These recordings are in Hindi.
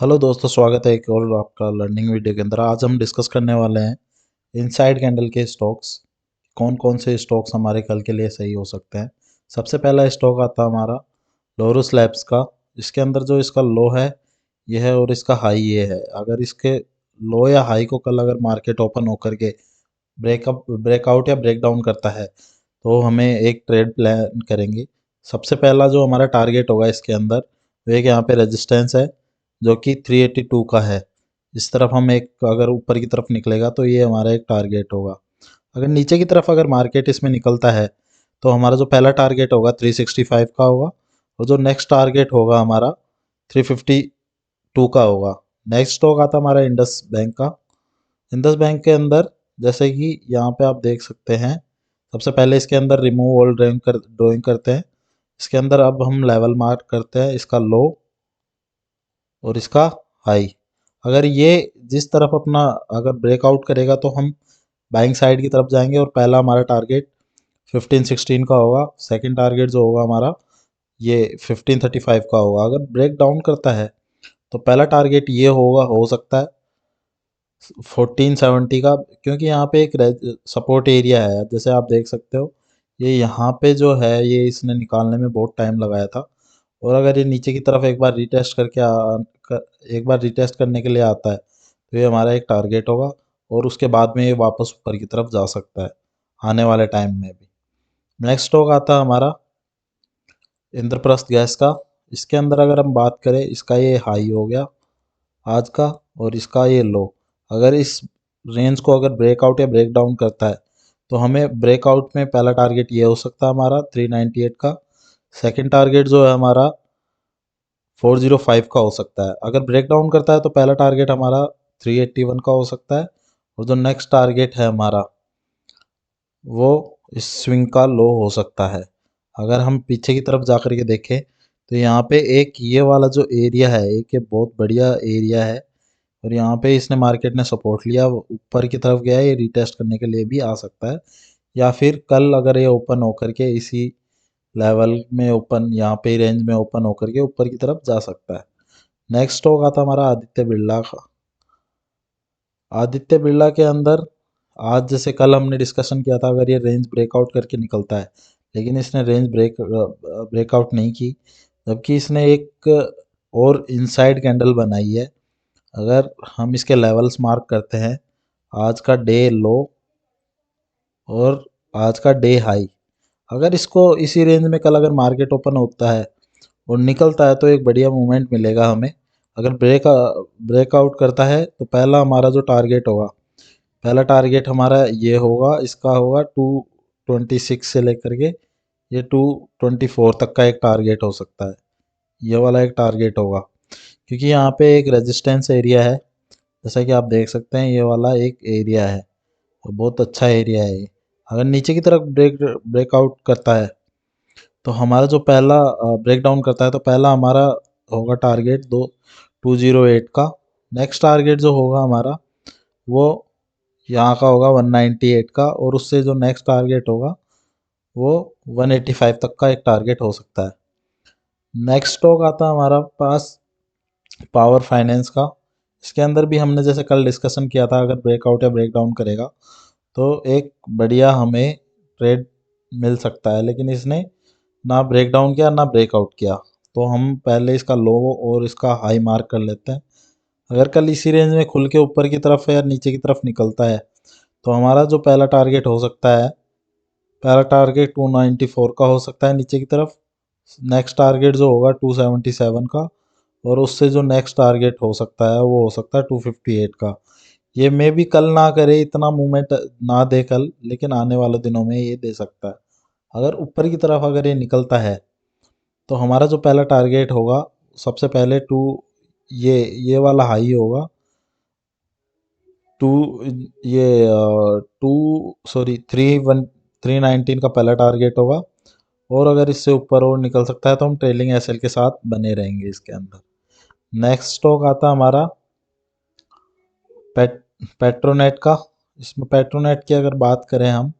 हेलो दोस्तों, स्वागत है एक और आपका लर्निंग वीडियो के अंदर। आज हम डिस्कस करने वाले हैं इनसाइड कैंडल के स्टॉक्स। कौन कौन से स्टॉक्स हमारे कल के लिए सही हो सकते हैं। सबसे पहला स्टॉक आता है हमारा लोरस लैब्स का। इसके अंदर जो इसका लो है ये है और इसका हाई ये है। अगर इसके लो या हाई को कल अगर मार्केट ओपन होकर के ब्रेकआउट या ब्रेक डाउन करता है तो हमें एक ट्रेड प्लान करेंगे। सबसे पहला जो हमारा टारगेट होगा इसके अंदर वो एक यहाँ पे रेजिस्टेंस है जो कि 382 का है। इस तरफ हम एक अगर ऊपर की तरफ निकलेगा तो ये हमारा एक टारगेट होगा। अगर नीचे की तरफ अगर मार्केट इसमें निकलता है तो हमारा जो पहला टारगेट होगा 365 का होगा और जो नेक्स्ट टारगेट होगा हमारा 352 का होगा। नेक्स्ट स्टॉक आता हमारा इंडस बैंक का। इंडस बैंक के अंदर जैसे कि यहाँ पे आप देख सकते हैं, सबसे पहले इसके अंदर रिमूव ऑल ड्राइंग करते हैं। इसके अंदर अब हम लेवल मार्क करते हैं इसका लो और इसका हाई। अगर ये जिस तरफ अपना अगर ब्रेकआउट करेगा तो हम बाइंग साइड की तरफ जाएंगे और पहला हमारा टारगेट 1516 का होगा। सेकंड टारगेट जो होगा हमारा ये 1535 का होगा। अगर ब्रेक डाउन करता है तो पहला टारगेट ये होगा, हो सकता है 1470 का, क्योंकि यहाँ पे एक सपोर्ट एरिया है जैसे आप देख सकते हो। ये यहाँ पे जो है ये इसने निकालने में बहुत टाइम लगाया था और अगर ये नीचे की तरफ एक बार रिटेस्ट एक बार रिटेस्ट करने के लिए आता है तो ये हमारा एक टारगेट होगा और उसके बाद में ये वापस ऊपर की तरफ जा सकता है आने वाले टाइम में भी। नेक्स्ट स्टॉक आता है हमारा इंद्रप्रस्थ गैस का। इसके अंदर अगर हम बात करें, इसका ये हाई हो गया आज का और इसका ये लो। अगर इस रेंज को अगर ब्रेकआउट या ब्रेक डाउन करता है तो हमें ब्रेकआउट में पहला टारगेट ये हो सकता है हमारा 398 का। सेकंड टारगेट जो है हमारा 405 का हो सकता है। अगर ब्रेक डाउन करता है तो पहला टारगेट हमारा 381 का हो सकता है और जो नेक्स्ट टारगेट है हमारा वो इस स्विंग का लो हो सकता है। अगर हम पीछे की तरफ जा कर के देखें तो यहाँ पे एक ये वाला जो एरिया है, एक ये बहुत बढ़िया एरिया है और यहाँ पे इसने मार्केट ने सपोर्ट लिया, ऊपर की तरफ गया है। ये रिटेस्ट करने के लिए भी आ सकता है या फिर कल अगर ये ओपन होकर के इसी लेवल में ओपन, यहाँ पे रेंज में ओपन होकर के ऊपर की तरफ जा सकता है। नेक्स्ट स्टॉक आता हमारा आदित्य बिरला का। आदित्य बिरला के अंदर आज जैसे कल हमने डिस्कशन किया था, अगर ये रेंज ब्रेकआउट करके निकलता है, लेकिन इसने रेंज ब्रेकआउट नहीं की, जबकि इसने एक और इनसाइड कैंडल बनाई है। अगर हम इसके लेवल्स मार्क करते हैं, आज का डे लो और आज का डे हाई, अगर इसको इसी रेंज में कल अगर मार्केट ओपन होता है और निकलता है तो एक बढ़िया मूवमेंट मिलेगा हमें। अगर ब्रेकआउट करता है तो पहला हमारा जो टारगेट होगा, पहला टारगेट हमारा ये होगा, इसका होगा 226 से लेकर के ये 224 तक का एक टारगेट हो सकता है। ये वाला एक टारगेट होगा क्योंकि यहाँ पे एक रेजिस्टेंस एरिया है जैसा कि आप देख सकते हैं। ये वाला एक एरिया है और बहुत अच्छा एरिया है ये। अगर नीचे की तरफ ब्रेकआउट करता है तो हमारा जो पहला ब्रेक डाउन करता है तो पहला हमारा होगा टारगेट 208 का। नेक्स्ट टारगेट जो होगा हमारा वो यहाँ का होगा 198 का और उससे जो नेक्स्ट टारगेट होगा वो 185 तक का एक टारगेट हो सकता है। नेक्स्ट स्टॉक आता है हमारा पास पावर फाइनेंस का। इसके अंदर भी हमने जैसे कल डिस्कशन किया था, अगर ब्रेकआउट या ब्रेक डाउन करेगा तो एक बढ़िया हमें ट्रेड मिल सकता है, लेकिन इसने ना ब्रेक डाउन किया ना ब्रेकआउट किया। तो हम पहले इसका लो और इसका हाई मार्क कर लेते हैं। अगर कल इसी रेंज में खुल के ऊपर की तरफ या नीचे की तरफ निकलता है तो हमारा जो पहला टारगेट हो सकता है, पहला टारगेट 294 का हो सकता है नीचे की तरफ। नेक्स्ट टारगेट जो होगा 277 का और उससे जो नेक्स्ट टारगेट हो सकता है वो हो सकता है 258 का। ये मे भी कल ना करे, इतना मूवमेंट ना दे कल, लेकिन आने वाले दिनों में ये दे सकता है। अगर ऊपर की तरफ अगर ये निकलता है तो हमारा जो पहला टारगेट होगा, सबसे पहले ये वाला हाई होगा टू ये टू सॉरी 319 का पहला टारगेट होगा और अगर इससे ऊपर और निकल सकता है तो हम ट्रेलिंग एसएल के साथ बने रहेंगे इसके अंदर। नेक्स्ट स्टॉक आता है हमारा पेट पेट्रोनेट का। इसमें पेट्रोनेट की अगर बात करें हम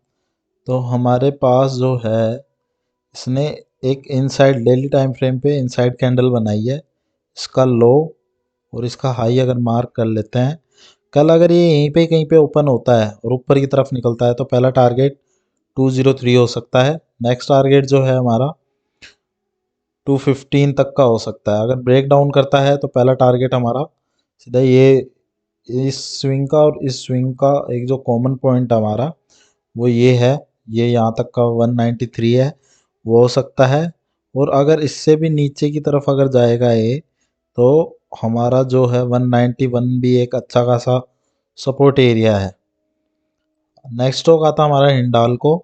तो हमारे पास जो है इसने एक इनसाइड डेली टाइम फ्रेम पे इनसाइड कैंडल बनाई है। इसका लो और इसका हाई अगर मार्क कर लेते हैं, कल अगर ये यहीं पे कहीं पे ओपन होता है और ऊपर की तरफ निकलता है तो पहला टारगेट 203 हो सकता है। नेक्स्ट टारगेट जो है हमारा 215 तक का हो सकता है। अगर ब्रेक डाउन करता है तो पहला टारगेट हमारा सीधा ये इस स्विंग का और इस स्विंग का एक जो कॉमन पॉइंट हमारा वो ये है, ये यहाँ तक का 193 है, वो हो सकता है। और अगर इससे भी नीचे की तरफ अगर जाएगा ये, तो हमारा जो है 191 भी एक अच्छा खासा सपोर्ट एरिया है। नेक्स्ट स्टॉक आता हमारा हिंडाल्को।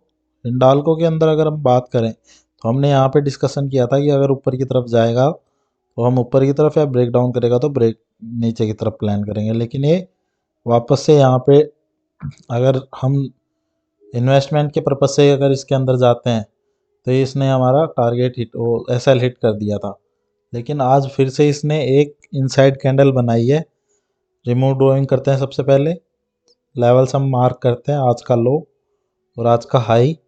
हिंडाल्को के अंदर अगर हम बात करें तो हमने यहाँ पे डिस्कशन किया था कि अगर ऊपर की तरफ जाएगा तो हम ऊपर की तरफ, या ब्रेक डाउन करेगा तो ब्रेक नीचे की तरफ प्लान करेंगे। लेकिन ये वापस से यहाँ पे अगर हम इन्वेस्टमेंट के पर्पज से अगर इसके अंदर जाते हैं तो ये इसने हमारा टारगेट हिट, वो एसएल हिट कर दिया था। लेकिन आज फिर से इसने एक इनसाइड कैंडल बनाई है। रिमूव ड्राइंग करते हैं, सबसे पहले लेवल्स हम मार्क करते हैं, आज का लो और आज का हाई।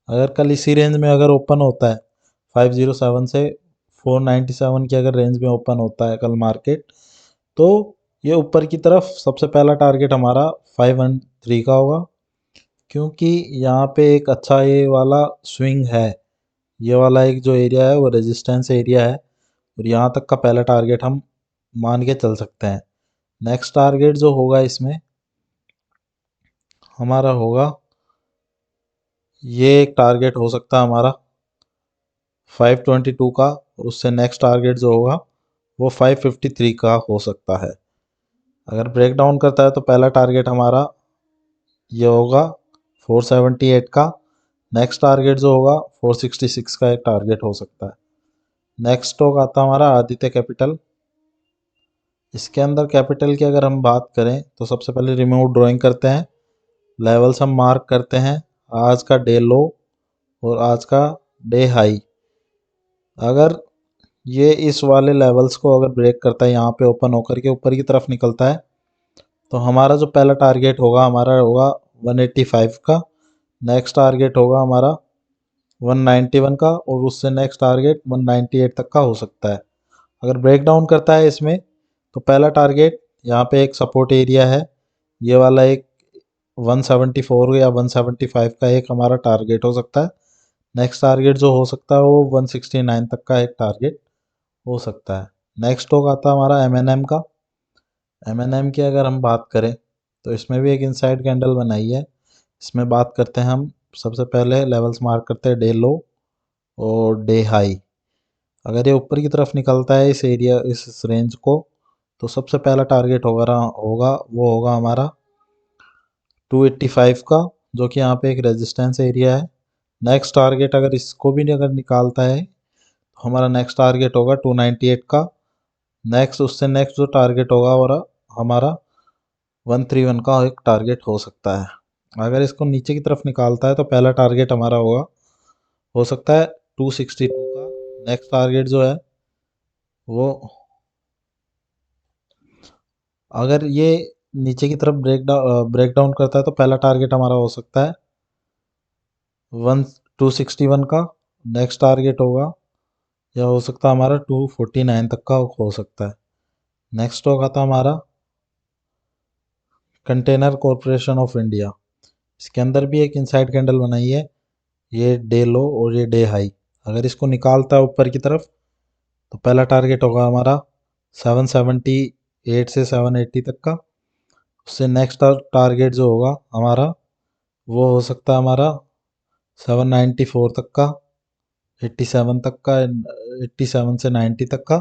अगर कल इसी रेंज में अगर ओपन होता है 507 से 497 की अगर रेंज में ओपन होता है कल मार्केट, तो ये ऊपर की तरफ सबसे पहला टारगेट हमारा 513 का होगा, क्योंकि यहाँ पे एक अच्छा ये वाला स्विंग है। ये वाला एक जो एरिया है वो रेजिस्टेंस एरिया है और यहाँ तक का पहला टारगेट हम मान के चल सकते हैं। नेक्स्ट टारगेट जो होगा इसमें हमारा होगा, ये एक टारगेट हो सकता है हमारा 522 का, और उससे नेक्स्ट टारगेट जो होगा वो 553 का हो सकता है। अगर ब्रेक डाउन करता है तो पहला टारगेट हमारा ये होगा 478 का। नेक्स्ट टारगेट जो होगा 466 का एक टारगेट हो सकता है। नेक्स्ट स्टॉक आता है हमारा आदित्य कैपिटल। इसके अंदर कैपिटल की अगर हम बात करें तो सबसे पहले रिमूव ड्राइंग करते हैं, लेवल्स हम मार्क करते हैं, आज का डे लो और आज का डे हाई। अगर ये इस वाले लेवल्स को अगर ब्रेक करता है, यहाँ पे ओपन होकर के ऊपर की तरफ निकलता है, तो हमारा जो पहला टारगेट होगा हमारा होगा 185 का। नेक्स्ट टारगेट होगा हमारा 191 का और उससे नेक्स्ट टारगेट 198 तक का हो सकता है। अगर ब्रेक डाउन करता है इसमें तो पहला टारगेट यहाँ पे एक सपोर्ट एरिया है, ये वाला एक 174 या 175 का एक हमारा टारगेट हो सकता है। नेक्स्ट टारगेट जो हो सकता है वो 169 तक का एक टारगेट हो सकता है। नेक्स्ट स्टॉक आता है हमारा एम का। एम की अगर हम बात करें तो इसमें भी एक इनसाइड कैंडल बनाई है। इसमें बात करते हैं हम, सबसे पहले लेवल्स मार्क करते हैं डे लो और डे हाई। अगर ये ऊपर की तरफ निकलता है इस एरिया, इस रेंज को, तो सबसे पहला टारगेट होगा होगा वो होगा हमारा 285 का, जो कि यहाँ पे एक रेजिस्टेंस एरिया है। नेक्स्ट टारगेट अगर इसको भी अगर निकालता है तो हमारा नेक्स्ट टारगेट होगा 298 का। नेक्स्ट उससे नेक्स्ट जो टारगेट होगा और हमारा 131 का एक टारगेट हो सकता है। अगर इसको नीचे की तरफ निकालता है तो पहला टारगेट हमारा होगा, हो सकता है 262 का। नेक्स्ट टारगेट जो है वो, अगर ये नीचे की तरफ ब्रेक डाउन करता है तो पहला टारगेट हमारा हो सकता है 261 का। नेक्स्ट टारगेट होगा या हो सकता है हमारा 249 तक का हो सकता है। नेक्स्ट स्टॉक आता हमारा कंटेनर कॉरपोरेशन ऑफ इंडिया। इसके अंदर भी एक इनसाइड कैंडल बनाई है, ये डे लो और ये डे हाई। अगर इसको निकालता है ऊपर की तरफ तो पहला टारगेट होगा हमारा 778 से 780 तक का। उससे नेक्स्ट टारगेट जो होगा हमारा वो हो सकता है हमारा 794 तक का, 87 तक का, 87 से 90 तक का।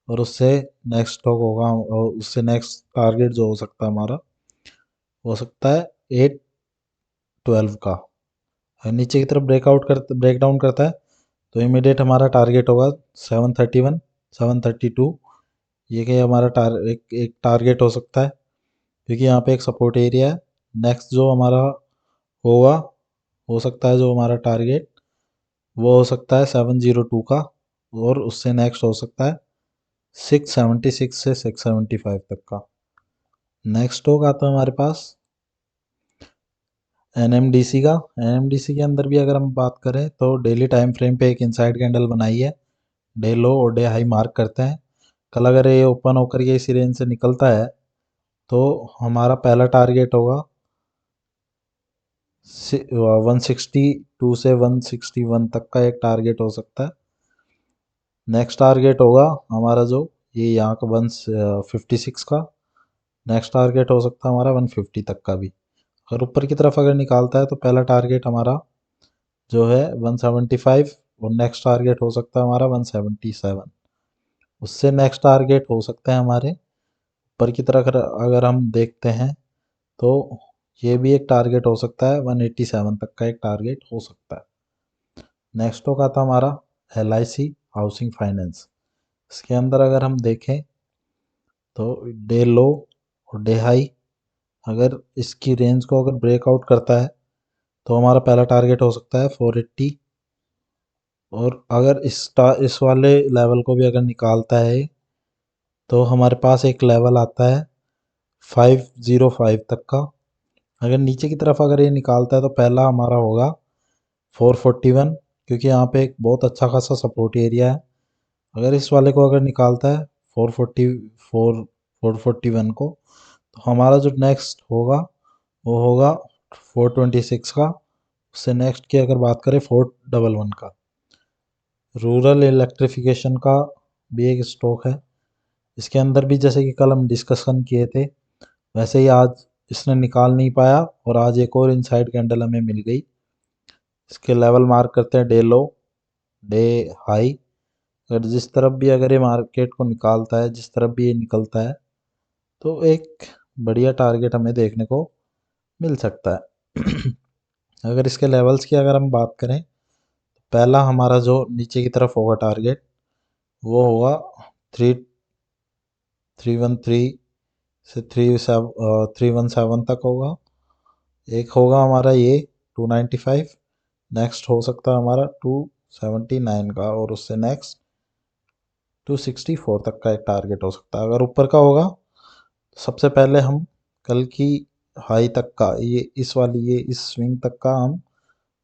और उससे नेक्स्ट स्टॉक होगा, और उससे नेक्स्ट टारगेट जो हो सकता है हमारा हो सकता है 812 का। अगर नीचे की तरफ ब्रेक डाउन करता है तो इमीडिएट हमारा टारगेट होगा 731, 732। ये कि हमारा एक टारगेट हो सकता है, क्योंकि यहाँ पे एक सपोर्ट एरिया है। नेक्स्ट जो हमारा होगा, हो सकता है जो हमारा टारगेट वो हो सकता है 702 का, और उससे नेक्स्ट हो सकता है 676 से 675 तक का। नेक्स्ट होगा आता है हमारे पास एनएमडीसी का। एनएमडीसी के अंदर भी अगर हम बात करें तो डेली टाइम फ्रेम पे एक इनसाइड कैंडल बनाई है, डे लो और डे हाई मार्क करते हैं। कल अगर ये ओपन होकर के इसी रेंज से निकलता है तो हमारा पहला टारगेट होगा 162 से 161 तक का एक टारगेट हो सकता है। नेक्स्ट टारगेट होगा हमारा जो ये यहाँ का 156 का। नेक्स्ट टारगेट हो सकता है हमारा 150 तक का भी। अगर ऊपर की तरफ अगर निकालता है तो पहला टारगेट हमारा जो है 175 और नेक्स्ट टारगेट हो सकता है हमारा 177। उससे नेक्स्ट टारगेट हो सकते हैं हमारे ऊपर की तरफ अगर हम देखते हैं तो ये भी एक टारगेट हो सकता है 187 तक का एक टारगेट हो सकता है। नेक्स्ट होगा था हमारा LIC हाउसिंग फाइनेंस। इसके अंदर अगर हम देखें तो डे लो और डे हाई अगर इसकी रेंज को अगर ब्रेकआउट करता है तो हमारा पहला टारगेट हो सकता है 480। और अगर इस वाले लेवल को भी अगर निकालता है तो हमारे पास एक लेवल आता है 505 तक का। अगर नीचे की तरफ अगर ये निकालता है तो पहला हमारा होगा 441, क्योंकि यहाँ पे एक बहुत अच्छा खासा सपोर्ट एरिया है। अगर इस वाले को अगर निकालता है 441 को तो हमारा जो नेक्स्ट होगा वो होगा 426 का। उससे नेक्स्ट की अगर बात करें 411 का। रूरल इलेक्ट्रिफिकेशन का भी एक स्टॉक है। इसके अंदर भी जैसे कि कल हम डिस्कशन किए थे वैसे ही आज इसने निकाल नहीं पाया और आज एक और इनसाइड कैंडल हमें मिल गई। इसके लेवल मार्क करते हैं डे लो डे हाई। अगर जिस तरफ भी अगर ये मार्केट को निकालता है, जिस तरफ भी ये निकलता है तो एक बढ़िया टारगेट हमें देखने को मिल सकता है। अगर इसके लेवल्स की अगर हम बात करें तो पहला हमारा जो नीचे की तरफ होगा टारगेट वो होगा 313 से 317 तक होगा। एक होगा हमारा ये 295। नेक्स्ट हो सकता है हमारा 279 का और उससे नेक्स्ट 264 तक का एक टारगेट हो सकता है। अगर ऊपर का होगा तो सबसे पहले हम कल की हाई तक का ये इस स्विंग तक का हम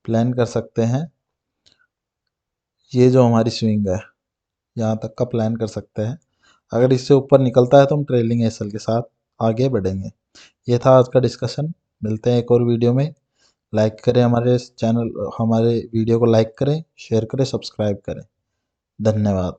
प्लान कर सकते हैं। ये जो हमारी स्विंग है यहाँ तक का प्लान कर सकते हैं। अगर इससे ऊपर निकलता है तो हम ट्रेलिंग एसएल के साथ आगे बढ़ेंगे। ये था आज का डिस्कशन। मिलते हैं एक और वीडियो में। लाइक करें हमारे वीडियो को लाइक करें, शेयर करें, सब्सक्राइब करें। धन्यवाद।